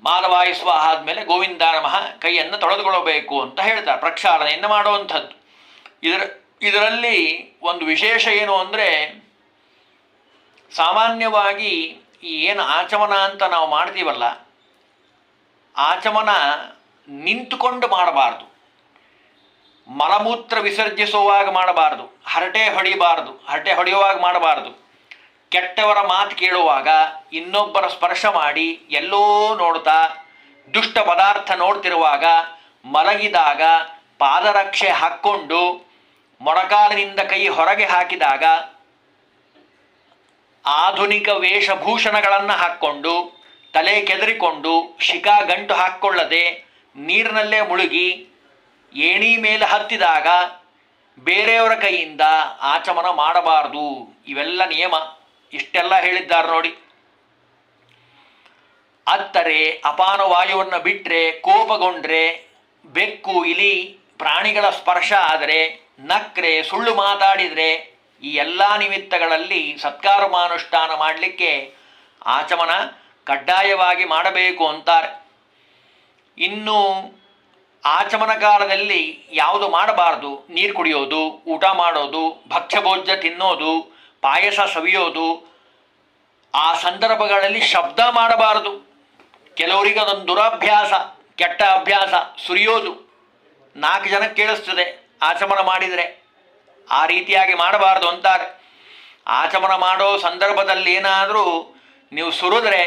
ಮಾಧವಾಯ ಸ್ವಾಹ ಆದಮೇಲೆ ಗೋವಿಂದ ನಮಃ ಕೈಯನ್ನು ತೊಳೆದುಕೊಳ್ಳಬೇಕು ಅಂತ ಹೇಳ್ತಾರೆ. ಪ್ರಕ್ಷಾಳನೆಯನ್ನು ಮಾಡುವಂಥದ್ದು. ಇದರಲ್ಲಿ ಒಂದು ವಿಶೇಷ ಏನು ಅಂದರೆ ಸಾಮಾನ್ಯವಾಗಿ ಈ ಏನು ಆಚಮನ ಅಂತ ನಾವು ಮಾಡ್ತೀವಲ್ಲ, ಆಚಮನ ನಿಂತುಕೊಂಡು ಮಾಡಬಾರ್ದು, ಮಲಮೂತ್ರ ವಿಸರ್ಜಿಸುವಾಗ ಮಾಡಬಾರ್ದು, ಹರಟೆ ಹೊಡೆಯುವಾಗ ಮಾಡಬಾರ್ದು, ಕೆಟ್ಟವರ ಮಾತು ಕೇಳುವಾಗ, ಇನ್ನೊಬ್ಬರ ಸ್ಪರ್ಶ ಮಾಡಿ ಎಲ್ಲೋ ನೋಡ್ತಾ ದುಷ್ಟ ಪದಾರ್ಥ ನೋಡ್ತಿರುವಾಗ, ಮಲಗಿದಾಗ, ಪಾದರಕ್ಷೆ ಹಾಕ್ಕೊಂಡು ಮೊಣಕಾಲಿನಿಂದ ಕೈ ಹೊರಗೆ ಹಾಕಿದಾಗ, ಆಧುನಿಕ ವೇಷಭೂಷಣಗಳನ್ನು ಹಾಕ್ಕೊಂಡು ತಲೆ ಕೆದರಿಕೊಂಡು ಶಿಖಾ ಗಂಟು ಹಾಕ್ಕೊಳ್ಳದೆ ನೀರಿನಲ್ಲೇ ಮುಳುಗಿ ಏಣಿ ಮೇಲೆ ಹತ್ತಿದಾಗ ಬೇರೆಯವರ ಕೈಯಿಂದ ಆಚಮನ ಮಾಡಬಾರ್ದು. ಇವೆಲ್ಲ ನಿಯಮ. ಇಷ್ಟೆಲ್ಲ ಹೇಳಿದ್ದಾರೆ ನೋಡಿ. ಅತ್ತರೆ ಅಪಾನ ವಾಯುವನ್ನು ಬಿಟ್ಟರೆ, ಕೋಪಗೊಂಡ್ರೆ, ಬೆಕ್ಕು ಇಲಿ ಪ್ರಾಣಿಗಳ ಸ್ಪರ್ಶ ಆದರೆ, ನಕ್ರೆ, ಸುಳ್ಳು ಮಾತಾಡಿದರೆ, ಈ ಎಲ್ಲ ನಿಮಿತ್ತಗಳಲ್ಲಿ ಸತ್ಕರ್ಮಾನುಷ್ಠಾನ ಮಾಡಲಿಕ್ಕೆ ಆಚಮನ ಕಡ್ಡಾಯವಾಗಿ ಮಾಡಬೇಕು ಅಂತಾರೆ. ಇನ್ನು ಆಚಮನ ಕಾಲದಲ್ಲಿ ಯಾವುದು ಮಾಡಬಾರ್ದು? ನೀರು ಕುಡಿಯೋದು, ಊಟ ಮಾಡೋದು, ಭಕ್ಷ್ಯಭೋಜ್ಯ ತಿನ್ನೋದು, ಪಾಯಸ ಸವಿಯೋದು. ಆ ಸಂದರ್ಭಗಳಲ್ಲಿ ಶಬ್ದ ಮಾಡಬಾರದು. ಕೆಲವರಿಗೆ ಅದೊಂದು ದುರಭ್ಯಾಸ, ಕೆಟ್ಟ ಅಭ್ಯಾಸ, ಸುರಿಯೋದು. 4 ಜನಕ್ಕೆ ಕೇಳಿಸ್ತದೆ ಆಚಮನ ಮಾಡಿದರೆ. ಆ ರೀತಿಯಾಗಿ ಮಾಡಬಾರ್ದು ಅಂತಾರೆ. ಆಚಮನ ಮಾಡೋ ಸಂದರ್ಭದಲ್ಲಿ ಏನಾದರೂ ನೀವು ಸುರಿದ್ರೆ,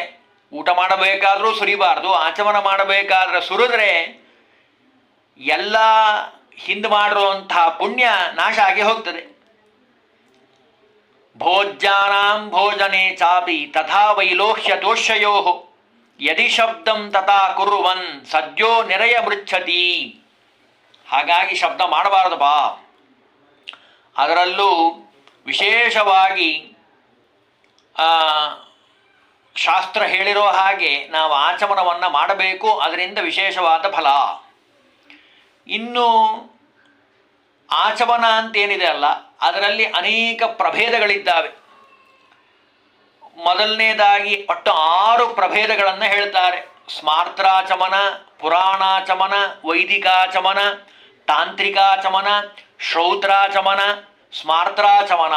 ಊಟ ಮಾಡಬೇಕಾದ್ರೂ ಸುರಿಬಾರ್ದು, ಆಚಮನ ಮಾಡಬೇಕಾದ್ರೆ ಸುರಿದ್ರೆ ಎಲ್ಲ ಹಿಂದೆ ಮಾಡಿರುವಂತಹ ಪುಣ್ಯ ನಾಶ ಆಗಿ ಹೋಗ್ತದೆ. ಭೋಜ್ಯಾನಾಂ ಭೋಜನೆ ಚಾಪಿ ತಥಾ ವೈಲೋಹ್ಯ ದೋಷಯೋ ಯದಿ ಶಬ್ದಂ ತಥಾ ಕುರ್ವನ್ ಸದ್ಯೋ ನಿರಯ ಮೃಚ್ಛತಿ. ಹಾಗಾಗಿ ಶಬ್ದ ಮಾಡಬಾರದಪ್ಪ. ಅದರಲ್ಲೂ ವಿಶೇಷವಾಗಿ ಶಾಸ್ತ್ರ ಹೇಳಿರೋ ಹಾಗೆ ನಾವು ಆಚಮನವನ್ನು ಮಾಡಬೇಕು. ಅದರಿಂದ ವಿಶೇಷವಾದ ಫಲ. ಇನ್ನು ಆಚಮನ ಅಂತೇನಿದೆ ಅಲ್ಲ, ಅದರಲ್ಲಿ ಅನೇಕ ಪ್ರಭೇದಗಳಿದ್ದಾವೆ. ಮೊದಲನೇದಾಗಿ ಒಟ್ಟು 6 ಪ್ರಭೇದಗಳನ್ನು ಹೇಳ್ತಾರೆ. ಸ್ಮಾರ್ತ್ರಾಚಮನ, ಪುರಾಣಾಚಮನ, ವೈದಿಕಾಚಮನ, ತಾಂತ್ರಿಕಾಚಮನ, ಶ್ರೌತ್ರಾಚಮನ, ಸ್ಮಾರ್ತ್ರಾಚಮನ,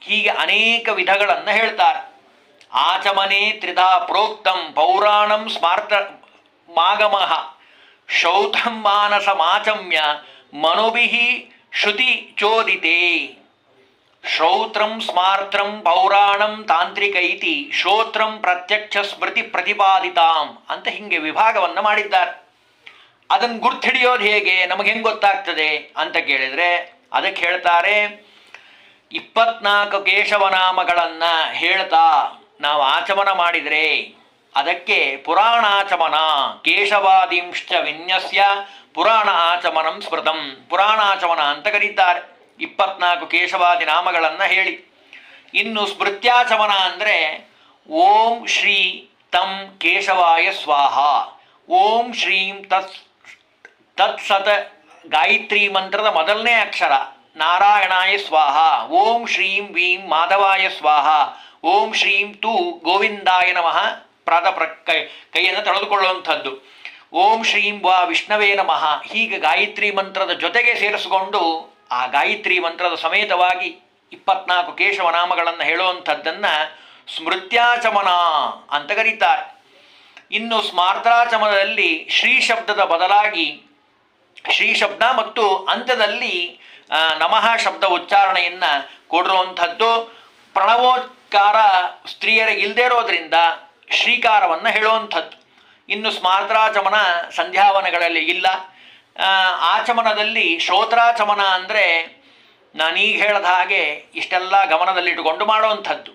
ಹೀಗೆ ಅನೇಕ ವಿಧಗಳನ್ನು ಹೇಳ್ತಾರೆ. ಆಚಮನೆ ತ್ರಿಧಾ ಪ್ರೋಕ್ತಂ ಪೌರಾಣಂ ಸ್ಮಾರ್ತ ಮಾಗಮಃ ಶೌತಂ ಮಾನಸಮಾಚಮ್ಯ ಮನುಭಿಃ ಶ್ರುತಿ ಚೋದಿತೆ. ಶ್ರೌತ್ರಂ ಸ್ಮಾರ್ತ್ರಂ ಪೌರಾಣಂ ತಾಂತ್ರಿಕ ಇತಿ ಶ್ರೋತ್ರಂ ಪ್ರತ್ಯಕ್ಷ ಸ್ಮೃತಿ ಪ್ರತಿಪಾದಿತಾಂ ಅಂತ ಹಿಂಗೆ ವಿಭಾಗವನ್ನು ಮಾಡಿದ್ದಾರೆ. ಅದನ್ನು ಗುರ್ತಿಡಿಯೋದು ಹೇಗೆ, ನಮಗೆ ಹೆಂಗೆ ಗೊತ್ತಾಗ್ತದೆ ಅಂತ ಕೇಳಿದರೆ ಅದಕ್ಕೆ ಹೇಳ್ತಾರೆ, 24 ಕೇಶವನಾಮಗಳನ್ನು ಹೇಳ್ತಾ ನಾವು ಆಚಮನ ಮಾಡಿದರೆ ಅದಕ್ಕೆ ಪುರಾಣಾಚಮನ, ಕೇಶವಾದಿಂಶ್ಚ ವಿನ್ಯಸ್ಯ ಪುರಾಣ ಆಚಮನಂ ಸ್ಮೃತಂ, ಪುರಾಣಾಚಮನ ಅಂತ ಕರೀತಾರೆ. 24 ಕೇಶವಾದಿ ನಾಮಗಳನ್ನು ಹೇಳಿ. ಇನ್ನು ಸ್ಮೃತ್ಯಾಚಮನ ಅಂದರೆ ಓಂ ಶ್ರೀ ತಂ ಕೇಶವಾಯ ಸ್ವಾಹ, ಓಂ ಶ್ರೀಂ ತತ್ಸತ್ ಗಾಯತ್ರಿ ಮಂತ್ರದ ಮೊದಲನೇ ಅಕ್ಷರ ನಾರಾಯಣಾಯ ಸ್ವಾಹ, ಓಂ ಶ್ರೀಂ ವೀಂ ಮಾಧವಾಯ ಸ್ವಾಹ, ಓಂ ಶ್ರೀಂ ತು ಗೋವಿಂದಾಯ ನಮಃ ಕೈಯನ್ನು ತೊಳೆದುಕೊಳ್ಳುವಂಥದ್ದು, ಓಂ ಶ್ರೀಂ ವಾ ವಿಷ್ಣವೇ ನಮಃ. ಹೀಗೆ ಗಾಯತ್ರಿ ಮಂತ್ರದ ಜೊತೆಗೆ ಸೇರಿಸಿಕೊಂಡು ಆ ಗಾಯತ್ರಿ ಮಂತ್ರದ ಸಮೇತವಾಗಿ 24 ಕೇಶವನಾಮಗಳನ್ನು ಹೇಳುವಂಥದ್ದನ್ನು ಸ್ಮೃತ್ಯಾಚಮನ ಅಂತ ಕರೀತಾರೆ. ಇನ್ನು ಸ್ಮಾರ್ತಾಚಮನದಲ್ಲಿ ಶ್ರೀ ಶಬ್ದದ ಬದಲಾಗಿ ಶ್ರೀ ಶಬ್ದ ಮತ್ತು ಅಂತ್ಯದಲ್ಲಿ ನಮಃ ಶಬ್ದ ಉಚ್ಚಾರಣೆಯನ್ನು ಕೊಡಿರುವಂಥದ್ದು. ಪ್ರಣವೋಚ್ಕಾರ ಸ್ತ್ರೀಯರಿಗೆ ಇಲ್ಲದೇ ಇರೋದ್ರಿಂದ ಶ್ರೀಕಾರವನ್ನು ಹೇಳುವಂಥದ್ದು. ಇನ್ನು ಸ್ಮಾರ್ತಾಚಮನ ಸಂಧ್ಯಾವನಗಳಲ್ಲಿ ಇಲ್ಲ. ಆಚಮನದಲ್ಲಿ ಶ್ರೋತ್ರಾಚಮನ ಅಂದರೆ ನಾನೀಗ ಹೇಳಿದ ಹಾಗೆ ಇಷ್ಟೆಲ್ಲ ಗಮನದಲ್ಲಿಟ್ಟುಕೊಂಡು ಮಾಡುವಂಥದ್ದು.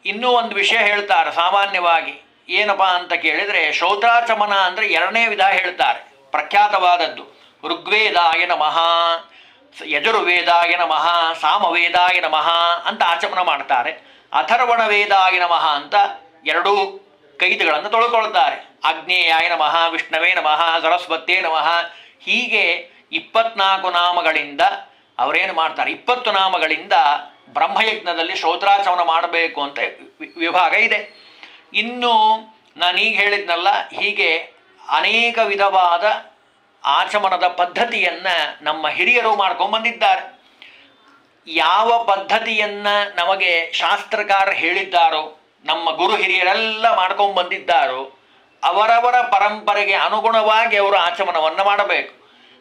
ಇನ್ನೂ ಒಂದು ವಿಷಯ ಹೇಳ್ತಾರೆ ಸಾಮಾನ್ಯವಾಗಿ, ಏನಪ್ಪ ಅಂತ ಕೇಳಿದರೆ ಶ್ರೋತ್ರಾಚಮನ ಅಂದರೆ 2ನೇ ವಿಧ ಹೇಳ್ತಾರೆ, ಪ್ರಖ್ಯಾತವಾದದ್ದು. ಋಗ್ವೇದಾಯ ನಮಃ, ಯಜುರ್ವೇದಾಯ ನಮಃ, ಸಾಮವೇದಾಯ ನಮಃ ಅಂತ ಆಚಮನ ಮಾಡ್ತಾರೆ. ಅಥರ್ವಣ ವೇದಾಯ ನಮಃ ಅಂತ 2 ಕೈತಗಳನ್ನು ತೊಳ್ಕೊಳ್ತಾರೆ. ಆಗ್ನೇಯಾಯ ನಮಃ, ವಿಷ್ಣವೇ ನಮಃ, ಸರಸ್ವತೇ ನಮಃ. ಹೀಗೆ 24 ನಾಮಗಳಿಂದ ಅವರೇನು ಮಾಡ್ತಾರೆ, 20 ನಾಮಗಳಿಂದ ಬ್ರಹ್ಮಯಜ್ಞದಲ್ಲಿ ಶ್ರೋತ್ರಾಚಮನ ಮಾಡಬೇಕು ಅಂತ ವಿಭಾಗ ಇದೆ. ಇನ್ನು ನಾನೀಗ ಹೇಳಿದ್ನಲ್ಲ, ಹೀಗೆ ಅನೇಕ ವಿಧವಾದ ಆಚಮನದ ಪದ್ಧತಿಯನ್ನು ನಮ್ಮ ಹಿರಿಯರು ಮಾಡ್ಕೊಂಡ್ಬಂದಿದ್ದಾರೆ. ಯಾವ ಪದ್ಧತಿಯನ್ನು ನಮಗೆ ಶಾಸ್ತ್ರಕಾರ ಹೇಳಿದ್ದಾರೋ, ನಮ್ಮ ಗುರು ಹಿರಿಯರೆಲ್ಲ ಮಾಡ್ಕೊಂಡ್ಬಂದಿದ್ದಾರೋ ಅವರವರ ಪರಂಪರೆಗೆ ಅನುಗುಣವಾಗಿ ಅವರು ಆಚಮನವನ್ನು ಮಾಡಬೇಕು.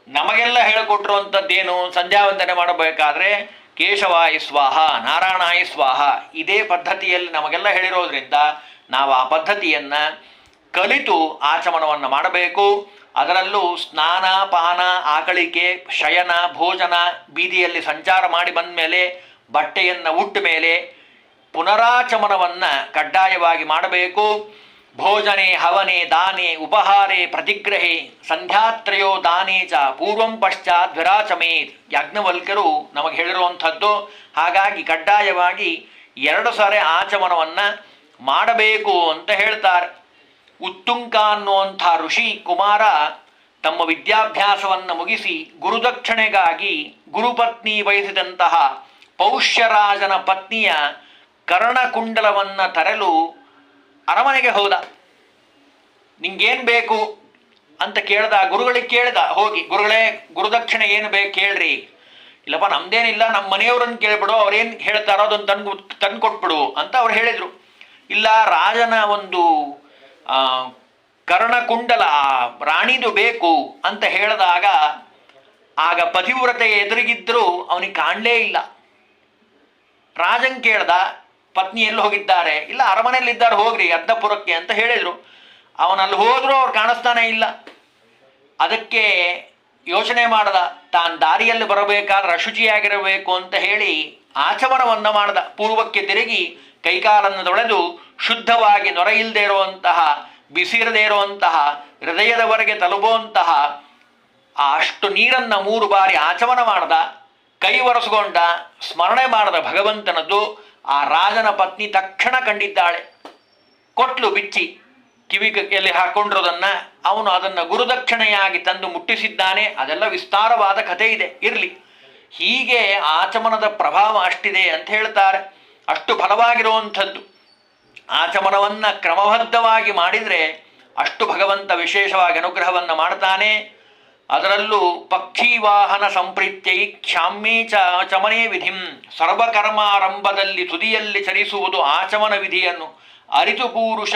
ನಮಗೆಲ್ಲ ಹೇಳಿಕೊಟ್ಟಿರುವಂಥದ್ದೇನು, ಸಂಧ್ಯಾವಂದನೆ ಮಾಡಬೇಕಾದ್ರೆ ಕೇಶವಾಯ ಸ್ವಾಹ, ನಾರಾಯಣಾಯ ಸ್ವಾಹ, ಇದೇ ಪದ್ಧತಿಯಲ್ಲಿ ನಮಗೆಲ್ಲ ಹೇಳಿರೋದ್ರಿಂದ ನಾವು ಆ ಪದ್ಧತಿಯನ್ನು ಕಲಿತು ಆಚಮನವನ್ನು ಮಾಡಬೇಕು. ಅದರಲ್ಲೂ ಸ್ನಾನ, ಪಾನ, ಆಕಳಿಕೆ, ಶಯನ, ಭೋಜನ, ಬೀದಿಯಲ್ಲಿ ಸಂಚಾರ ಮಾಡಿ ಬಂದ ಮೇಲೆ, ಬಟ್ಟೆಯನ್ನು ಉಟ್ಟ ಮೇಲೆ ಪುನರಾಚಮನವನ್ನು ಕಡ್ಡಾಯವಾಗಿ ಮಾಡಬೇಕು. ಭೋಜನೆ, ಹವನೆ, ದಾನೆ, ಉಪಹಾರೆ, ಪ್ರತಿಗ್ರಹೆ, ಸಂಧ್ಯಾತ್ರಯೋ ದಾನೇ ಚ ಪೂರ್ವಂ ಪಶ್ಚಾತ್ ವಿರಾಚಮೇತ್, ಯಾಜ್ಞವಲ್ಕ್ಯರು ನಮಗೆ ಹೇಳಿರುವಂಥದ್ದು. ಹಾಗಾಗಿ ಕಡ್ಡಾಯವಾಗಿ 2 ಸಾರಿ ಆಚಮನವನ್ನು ಮಾಡಬೇಕು ಅಂತ ಹೇಳ್ತಾರೆ. ಉತ್ತುಂಕ ಅನ್ನುವಂಥ ಋಷಿ ಕುಮಾರ ತಮ್ಮ ವಿದ್ಯಾಭ್ಯಾಸವನ್ನು ಮುಗಿಸಿ ಗುರುದಕ್ಷಿಣೆಗಾಗಿ ಗುರುಪತ್ನಿ ವಹಿಸಿದಂತಹ ಪೌಷ್ಯರಾಜನ ಪತ್ನಿಯ ಕರ್ಣಕುಂಡಲವನ್ನು ತರಲು ಅರಮನೆಗೆ ಹೋದ. ನಿಂಗೇನು ಬೇಕು ಅಂತ ಕೇಳ್ದ. ಗುರುಗಳಿಗೆ ಕೇಳ್ದ, ಹೋಗಿ ಗುರುಗಳೇ ಗುರುದಕ್ಷಿಣೆ ಏನು ಬೇಕು ಕೇಳ್ರಿ. ಇಲ್ಲಪ್ಪ ನಮ್ದೇನಿಲ್ಲ, ನಮ್ಮ ಮನೆಯವ್ರನ್ನ ಕೇಳ್ಬಿಡು, ಅವ್ರೇನು ಹೇಳ್ತಾರೋ ಅದನ್ನು ತಂದು ಕೊಟ್ಬಿಡು ಅಂತ ಅವ್ರು ಹೇಳಿದರು. ಇಲ್ಲ, ರಾಜನ ಒಂದು ಕರ್ಣಕುಂಡಲ ರಾಣಿದು ಬೇಕು ಅಂತ ಹೇಳಿದಾಗ ಆಗ ಪತಿವ್ರತೆ ಎದುರಿಗಿದ್ದರೂ ಅವನಿಗೆ ಕಾಣಲೇ ಇಲ್ಲ. ರಾಜನ್ ಕೇಳ್ದ, ಪತ್ನಿ ಎಲ್ಲಿ ಹೋಗಿದ್ದಾರೆ? ಇಲ್ಲ, ಅರಮನೆಯಲ್ಲಿದ್ದಾರೆ, ಹೋಗ್ರಿ ಅರ್ಧಪುರಕ್ಕೆ ಅಂತ ಹೇಳಿದರು. ಅವನಲ್ಲಿ ಹೋದರೂ ಅವ್ರು ಕಾಣಿಸ್ತಾನೆ ಇಲ್ಲ. ಅದಕ್ಕೆ ಯೋಚನೆ ಮಾಡ್ದ, ತಾನು ದಾರಿಯಲ್ಲಿ ಬರಬೇಕಾದ್ರೆ ಅಶುಚಿಯಾಗಿರಬೇಕು ಅಂತ ಹೇಳಿ ಆಚಮನವನ್ನು ಮಾಡ್ದ. ಪೂರ್ವಕ್ಕೆ ತಿರುಗಿ ಕೈಕಾಲನ್ನು ತೊಳೆದು ಶುದ್ಧವಾಗಿ ನೊರೆಯಿಲ್ಲದೆ ಇರುವಂತಹ, ಬಿಸಿರದೇ ಇರುವಂತಹ, ಹೃದಯದವರೆಗೆ ತಲುಪುವಂತಹ ಅಷ್ಟು ನೀರನ್ನು 3 ಬಾರಿ ಆಚಮನ ಮಾಡ್ದ. ಕೈ ಒರೆಸ್ಕೊಂಡ, ಸ್ಮರಣೆ ಮಾಡ್ದ ಭಗವಂತನದ್ದು. ಆ ರಾಜನ ಪತ್ನಿ ತಕ್ಷಣ ಕಂಡಿದ್ದಾಳೆ. ಕೊಟ್ಲು ಬಿಚ್ಚಿ, ಕಿವಿಯಲ್ಲಿ ಹಾಕೊಂಡಿರೋದನ್ನು ಅವನು ಅದನ್ನು ಗುರುದಕ್ಷಿಣೆಯಾಗಿ ತಂದು ಮುಟ್ಟಿಸಿದ್ದಾನೆ. ಅದೆಲ್ಲ ವಿಸ್ತಾರವಾದ ಕಥೆ ಇದೆ, ಇರಲಿ. ಹೀಗೆ ಆಚಮನದ ಪ್ರಭಾವ ಅಷ್ಟಿದೆ ಅಂತ ಹೇಳ್ತಾರೆ. ಅಷ್ಟು ಫಲವಾಗಿರುವಂಥದ್ದು. ಆಚಮನವನ್ನು ಕ್ರಮಬದ್ಧವಾಗಿ ಮಾಡಿದರೆ ಅಷ್ಟು ಭಗವಂತ ವಿಶೇಷವಾಗಿ ಅನುಗ್ರಹವನ್ನು ಮಾಡ್ತಾನೆ. ಅದರಲ್ಲೂ ಪಕ್ಷಿವಾಹನ ಸಂಪ್ರೀತ್ಯೈ ಕ್ಷಾಮ್ಯೇ ಚಮನೇ ವಿಧಿಂ, ಸರ್ವಕರ್ಮಾರಂಭದಲ್ಲಿ ತುದಿಯಲ್ಲಿ ಚರಿಸುವುದು ಆಚಮನ ವಿಧಿಯನ್ನು ಅರಿತು ಪೂರುಷ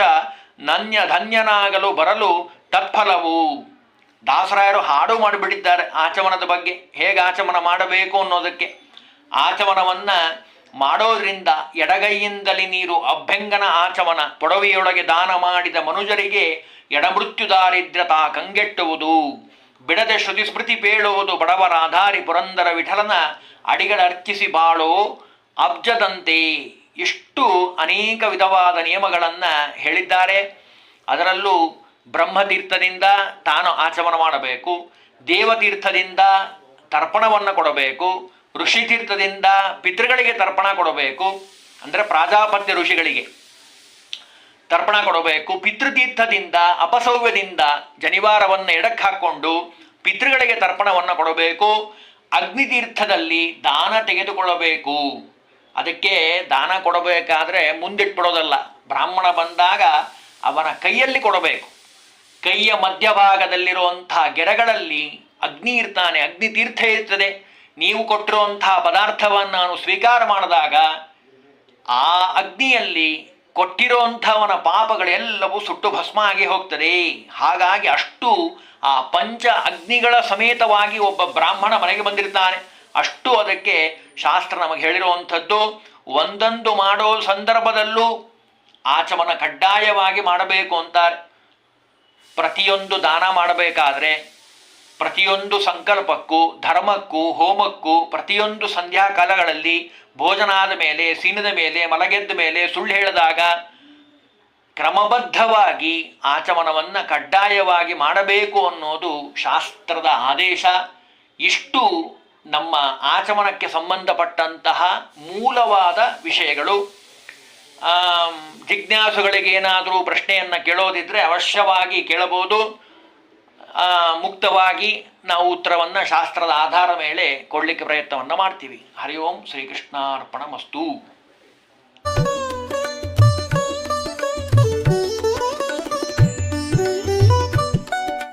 ಧನ್ಯನಾಗಲು ಬರಲು ತತ್ಫಲವು. ದಾಸರಾಯರು ಹಾಡು ಮಾಡಿಬಿಟ್ಟಿದ್ದಾರೆ ಆಚಮನದ ಬಗ್ಗೆ, ಹೇಗೆ ಆಚಮನ ಮಾಡಬೇಕು ಅನ್ನೋದಕ್ಕೆ. ಆಚಮನವನ್ನು ಮಾಡೋದ್ರಿಂದ ಎಡಗೈಯಿಂದಲೇ ನೀರು ಅಭ್ಯಂಗನ ಆಚಮನ, ಪೊಡವೆಯೊಳಗೆ ದಾನ ಮಾಡಿದ ಮನುಜರಿಗೆ ಎಡಮೃತ್ಯು ದಾರಿದ್ರ್ಯತಾ ಕಂಗೆಟ್ಟುವುದು, ಬಿಡದೆ ಶ್ರುತಿ ಸ್ಮೃತಿ ಪೇಳುವುದು ಬಡವರ ಆಧಾರಿ ಪುರಂದರ ವಿಠಲನ ಅಡಿಗಳರ್ಚಿಸಿ ಬಾಳೋ ಅಬ್ಜದಂತೆ. ಇಷ್ಟು ಅನೇಕ ವಿಧವಾದ ನಿಯಮಗಳನ್ನು ಹೇಳಿದ್ದಾರೆ. ಅದರಲ್ಲೂ ಬ್ರಹ್ಮತೀರ್ಥದಿಂದ ತಾನು ಆಚಮನ ಮಾಡಬೇಕು, ದೇವತೀರ್ಥದಿಂದ ತರ್ಪಣವನ್ನು ಕೊಡಬೇಕು, ಋಷಿತೀರ್ಥದಿಂದ ಪಿತೃಗಳಿಗೆ ತರ್ಪಣ ಕೊಡಬೇಕು, ಅಂದರೆ ಪ್ರಾಜಾಪತ್ಯ ಋಷಿಗಳಿಗೆ ತರ್ಪಣ ಕೊಡಬೇಕು, ಪಿತೃತೀರ್ಥದಿಂದ ಅಪಸೌವ್ಯದಿಂದ ಜನಿವಾರವನ್ನು ಎಡಕ್ಕೆ ಹಾಕ್ಕೊಂಡು ಪಿತೃಗಳಿಗೆ ತರ್ಪಣವನ್ನು ಕೊಡಬೇಕು, ಅಗ್ನಿತೀರ್ಥದಲ್ಲಿ ದಾನ ತೆಗೆದುಕೊಳ್ಳಬೇಕು. ಅದಕ್ಕೆ ದಾನ ಕೊಡಬೇಕಾದ್ರೆ ಮುಂದಿಟ್ಬಿಡೋದಲ್ಲ, ಬ್ರಾಹ್ಮಣ ಬಂದಾಗ ಅವನ ಕೈಯಲ್ಲಿ ಕೊಡಬೇಕು. ಕೈಯ ಮಧ್ಯಭಾಗದಲ್ಲಿರುವಂಥ ಗೆರೆಗಳಲ್ಲಿ ಅಗ್ನಿ ಇರ್ತಾನೆ, ಅಗ್ನಿ ತೀರ್ಥ ಇರ್ತದೆ. ನೀವು ಕೊಟ್ಟಿರುವಂಥ ಪದಾರ್ಥವನ್ನು ನಾನು ಸ್ವೀಕಾರ ಮಾಡಿದಾಗ ಆ ಅಗ್ನಿಯಲ್ಲಿ ಕೊಟ್ಟಿರುವಂಥವನ ಪಾಪಗಳೆಲ್ಲವೂ ಸುಟ್ಟು ಭಸ್ಮ ಆಗಿ ಹೋಗ್ತದೆ. ಹಾಗಾಗಿ ಅಷ್ಟು ಆ ಪಂಚ ಅಗ್ನಿಗಳ ಸಮೇತವಾಗಿ ಒಬ್ಬ ಬ್ರಾಹ್ಮಣ ಮನೆಗೆ ಬಂದಿರ್ತಾನೆ. ಅಷ್ಟು ಅದಕ್ಕೆ ಶಾಸ್ತ್ರ ನಮಗೆ ಹೇಳಿರುವಂಥದ್ದು. ಒಂದೊಂದು ಮಾಡೋ ಸಂದರ್ಭದಲ್ಲೂ ಆಚಮನ ಕಡ್ಡಾಯವಾಗಿ ಮಾಡಬೇಕು ಅಂತಾರೆ. ಪ್ರತಿಯೊಂದು ದಾನ ಮಾಡಬೇಕಾದ್ರೆ, ಪ್ರತಿಯೊಂದು ಸಂಕಲ್ಪಕ್ಕೂ, ಧರ್ಮಕ್ಕೂ, ಹೋಮಕ್ಕೂ, ಪ್ರತಿಯೊಂದು ಸಂಧ್ಯಾಕಾಲಗಳಲ್ಲಿ ಭೋಜನಾದ ಮೇಲೆ, ಸೀನದ ಮೇಲೆ, ಮಲಗೆದ್ದ ಮೇಲೆ, ಸುಳ್ಳು ಹೇಳಿದಾಗ ಕ್ರಮಬದ್ಧವಾಗಿ ಆಚಮನವನ್ನು ಕಡ್ಡಾಯವಾಗಿ ಮಾಡಬೇಕು ಅನ್ನೋದು ಶಾಸ್ತ್ರದ ಆದೇಶ. ಇಷ್ಟು ನಮ್ಮ ಆಚಮನಕ್ಕೆ ಸಂಬಂಧಪಟ್ಟಂತಹ ಮೂಲವಾದ ವಿಷಯಗಳು. ಜಿಜ್ಞಾಸುಗಳಿಗೆ ಏನಾದರೂ ಪ್ರಶ್ನೆಯನ್ನು ಕೇಳೋದಿದ್ದರೆ ಅವಶ್ಯವಾಗಿ ಕೇಳಬಹುದು. ಮುಕ್ತವಾಗಿ ನಾವು ಉತ್ತರವನ್ನು ಶಾಸ್ತ್ರದ ಆಧಾರ ಮೇಲೆ ಕೊಡಲಿಕ್ಕೆ ಪ್ರಯತ್ನವನ್ನು ಮಾಡ್ತೀವಿ. ಹರಿ ಓಂ ಶ್ರೀಕೃಷ್ಣಾರ್ಪಣಮಸ್ತು.